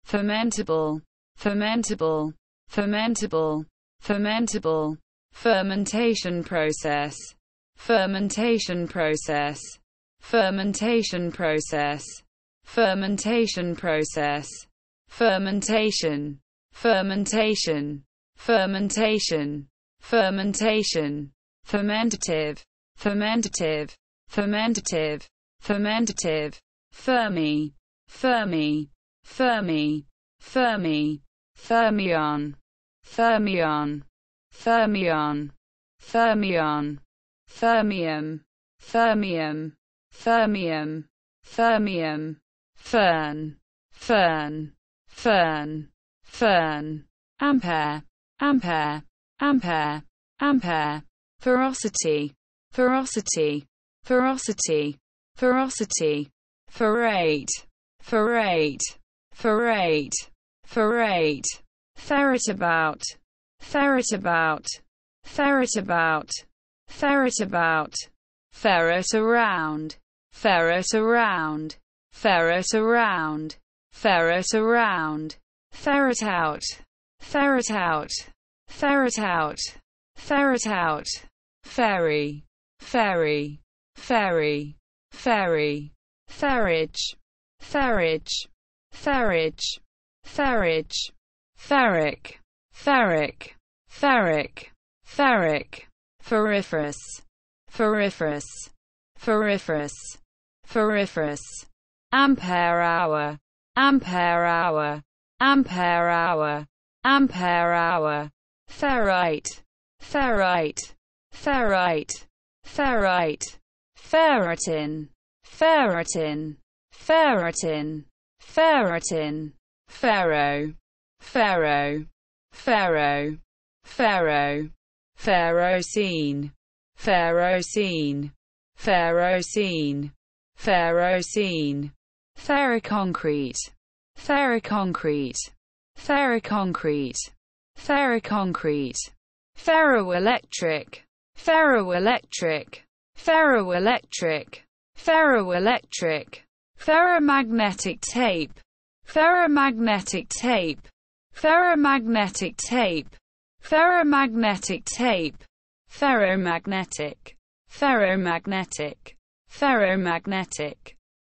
fermentable, fermentable, fermentable, fermentable, fermentation process, fermentation process, fermentation process, fermentation process, fermentation, fermentation, fermentation, fermentation, fermentative, fermentative, fermentative, fermentative, Fermi, Fermi, Fermi, Fermi, fermion, fermion, fermion, fermion, fermium, fermium, fermium, fermium, fern, fern, fern, fern, ampere, ampere, ampere, ampere, ferocity, ferocity, ferocity, ferocity, ferrate, ferrate, ferrate, ferrate, ferret about, ferret about, ferret about, ferret about, ferret around, ferret around, ferret around, ferret around, ferret out, ferret out, ferret out, ferret out, ferry, ferry, ferry, ferry, ferrage, ferrage, ferrage, ferrage, ferric, ferric, ferric, ferric, feriferous, feriferous, feriferous, feriferous, ampere hour, ampere hour, ampere hour, ampere hour, ferrite, ferrite, ferrite, ferrite, ferritin, ferritin, ferritin, ferritin, ferro, ferro, ferro, ferro, ferrocene, ferrocene, ferrocene, ferrocene, ferroconcrete, ferroconcrete, ferroconcrete, ferroconcrete, ferroelectric, ferroelectric, ferroelectric, ferroelectric, ferromagnetic tape, ferromagnetic tape, ferromagnetic tape, ferromagnetic tape, ferromagnetic, ferromagnetic, ferromagnetic,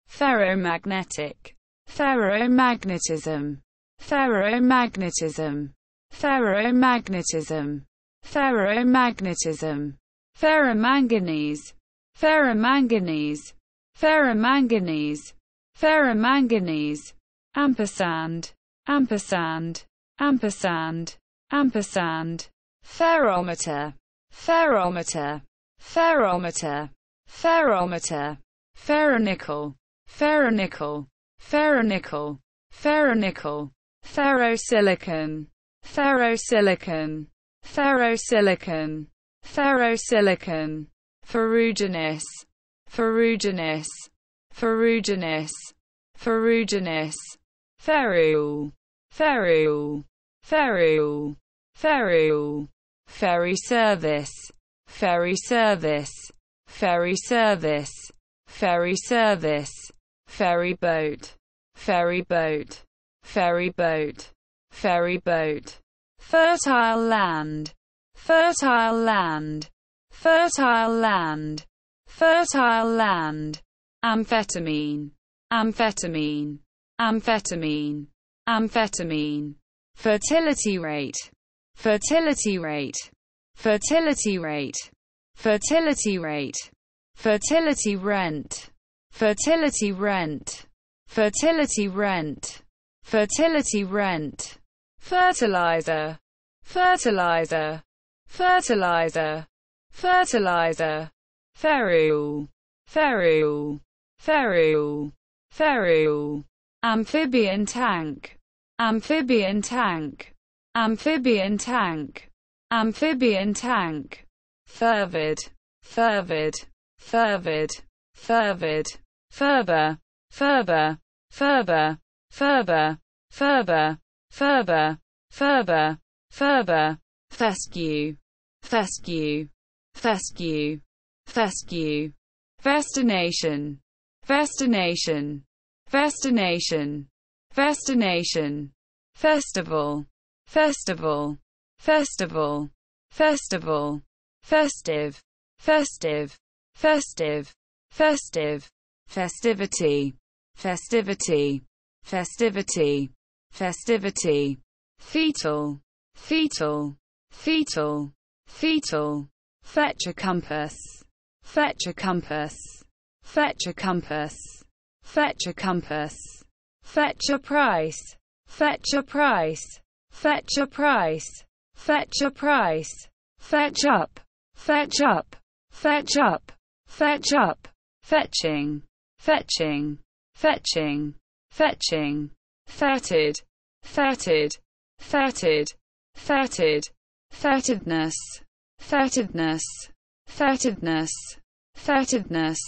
ferromagnetic, ferromagnetism, ferromagnetism, ferromagnetism, ferromagnetism, ferromanganese, ferromanganese, ferromanganese, ferromanganese, ampersand, ampersand, ampersand, ampersand, ferrometer, ferrometer, ferrometer, ferrometer, ferronickel, ferronickel, ferronickel, ferronickel, ferrosilicon, ferrosilicon, ferrosilicon, ferrosilicon, ferruginous, ferruginous, ferruginous, ferruginous, ferrule, ferrule, ferrule, ferrule, ferry service, ferry service, ferry service, ferry service, ferry boat, ferry boat, ferry boat, ferry boat, fertile land, fertile land, fertile land, fertile land, amphetamine, amphetamine, amphetamine, amphetamine, fertility rate, fertility rate, fertility rate, fertility rate, fertility rent, fertility rent, fertility rent, fertility rent, fertilizer, fertilizer, fertilizer, fertilizer, ferrule, ferrule, ferrule, ferrule, amphibian tank, amphibian tank, amphibian tank, amphibian tank, fervid, fervid, fervid, fervid, ferber, ferber, ferber, ferber, ferber, ferber, ferber, ferber, fescue, fescue, fescue, fescue, festination, festination, festination, Festination, festival, festival, festival, festival, festive, festive, festive, festive, festivity, festivity, festivity, festivity, fetal, fetal, fetal, fetal, fetch a compass, fetch a compass, fetch a compass, fetch a compass, fetch a price, fetch a price, fetch a price, fetch a price, fetch up, fetch up, fetch up, fetch up, fetching, fetching, fetching, fetching, fetid, fetid, fetid, fetid, fetidness, fetidness, fetidness, fetidness,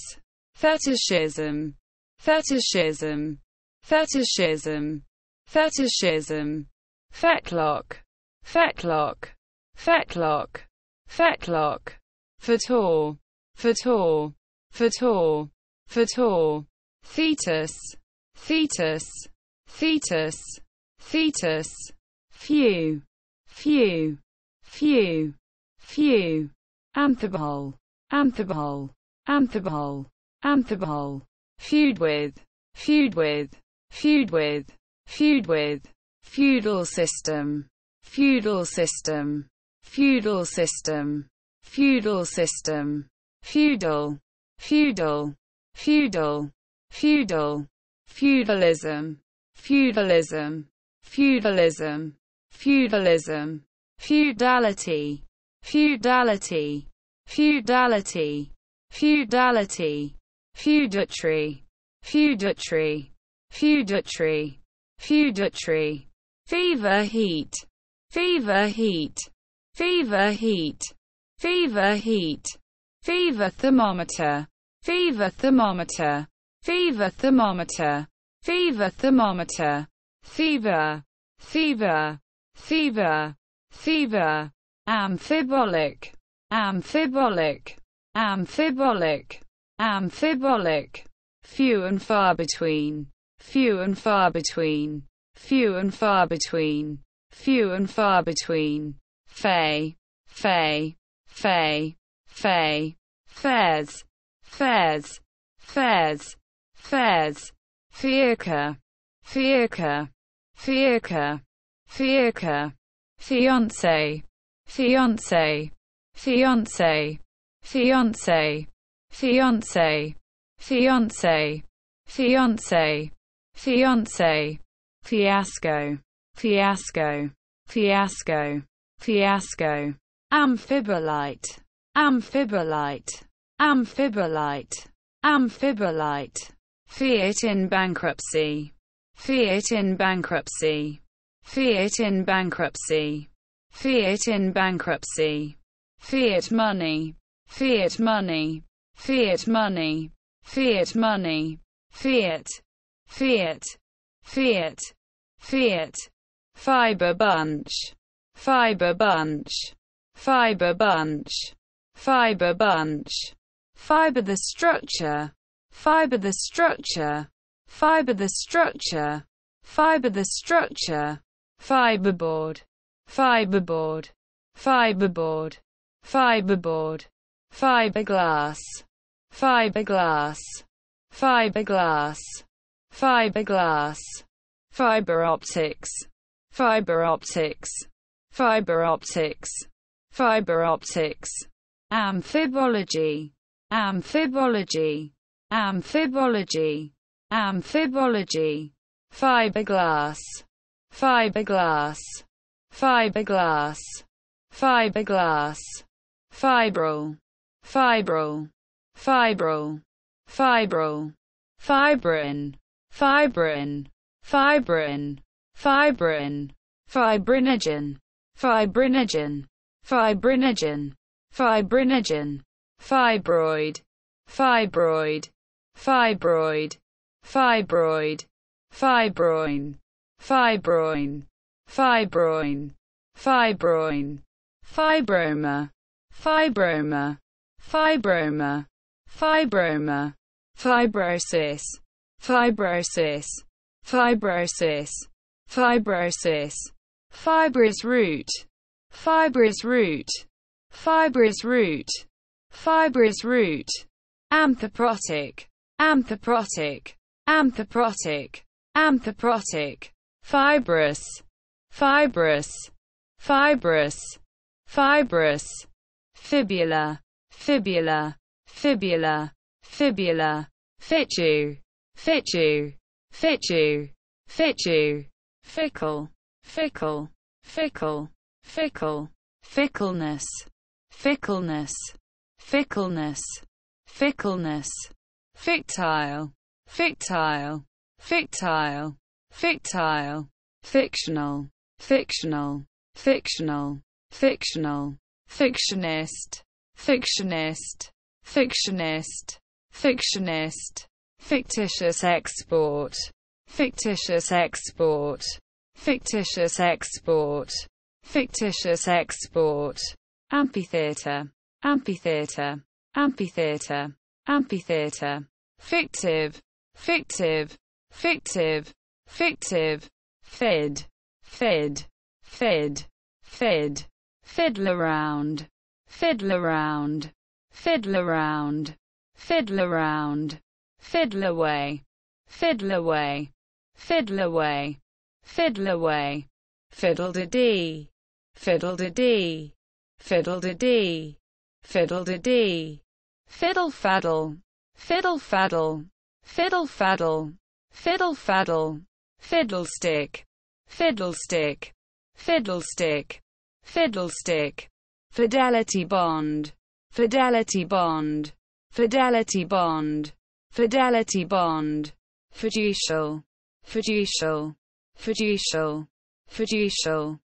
fetishism, fetishism, fetishism, fetishism, fetlock, fetlock, fetlock, fetlock, fetor, fetor, fetor, fetor, fetus, fetus, fetus, fetus, few, few, few, few, anthropol, anthropol, anthropol, anthropol, feud with, feud with, feud with, feud with, feudal system, feudal system, feudal system, feudal system, feudal, feudal, feudal, feudal, feudalism, feudalism, feudalism, feudalism, feudality, feudality, feudality, feudality, feudatory, feudatory, feudatory, feudatory, fever heat, fever heat, fever heat, fever heat, fever thermometer, fever thermometer, fever thermometer, fever thermometer, fever, fever, fever, fever, amphibolic, amphibolic, amphibolic, amphibolic, few and far between, few and far between, few and far between, few and far between, fey, fey, fey, fey, fairs, fairs, fairs, fairs, fiacre, fiacre, fiacre, fiacre, fiancé, fiancé, fiancé, fiancé, fiancé, fiancé, fiancé, fiancé, fiasco, fiasco, fiasco, fiasco, amphibolite, amphibolite, amphibolite, amphibolite, fiat in bankruptcy, fiat in bankruptcy, fiat in bankruptcy, fiat in bankruptcy, fiat money, fiat money, fiat money, fiat money, fiat, fiat, fiat, fiat, fiber bunch, fiber bunch, fiber bunch, fiber bunch, fiber the structure, fiber the structure, fiber the structure, fiber the structure, fiberboard, fiberboard, fiberboard, fiberboard, fiberglass, fiberglass, fiberglass, fiberglass, fiber optics, fiber optics, fiber optics, fiber optics, amphibology, amphibology, amphibology, amphibology, fiberglass, fiberglass, fiberglass, fiberglass, fibril, fibril, fibril, fibril, fibrin, fibrin, fibrin, fibrin, fibrinogen, fibrinogen, fibrinogen, fibrinogen, fibroid, fibroid, fibroid, fibroid, fibroin, fibroin, fibroin, fibroin, fibroma, fibroma, fibroma, fibroma, fibrosis, fibrosis, fibrosis, fibrosis, fibrous root, fibrous root, fibrous root, fibrous root, amphiprotic, amphiprotic, amphiprotic, amphiprotic, fibrous, fibrous, fibrous, fibrous, fibula, fibula, fibula, fibula, fitu, fitu, fitu, fitu, fickle, fickle, fickle, fickle, fickleness, fickleness, fickleness, fickleness, fictile, fictile, fictile, fictile, fictional, fictional, fictional, fictional, fictionist, fictionist, fictionist, fictionist, fictitious export, fictitious export, fictitious export, fictitious export, amphitheater, amphitheater, amphitheater, amphitheater, fictive, fictive, fictive, fictive, fid, fid, fid, fid, fiddle around, fiddle around, fiddle around, fiddle around, fiddle away, fiddle away, fiddle away, fiddle away, fiddle-de-dee, fiddle-de-dee, fiddle-de-dee, fiddle-de-dee, fiddle-faddle, fiddle-faddle, fiddle-faddle, fiddle-faddle, fiddlestick, fiddlestick, fiddlestick, fiddlestick, fidelity bond, fidelity bond, fidelity bond, fidelity bond, fiducial, fiducial, fiducial, fiducial,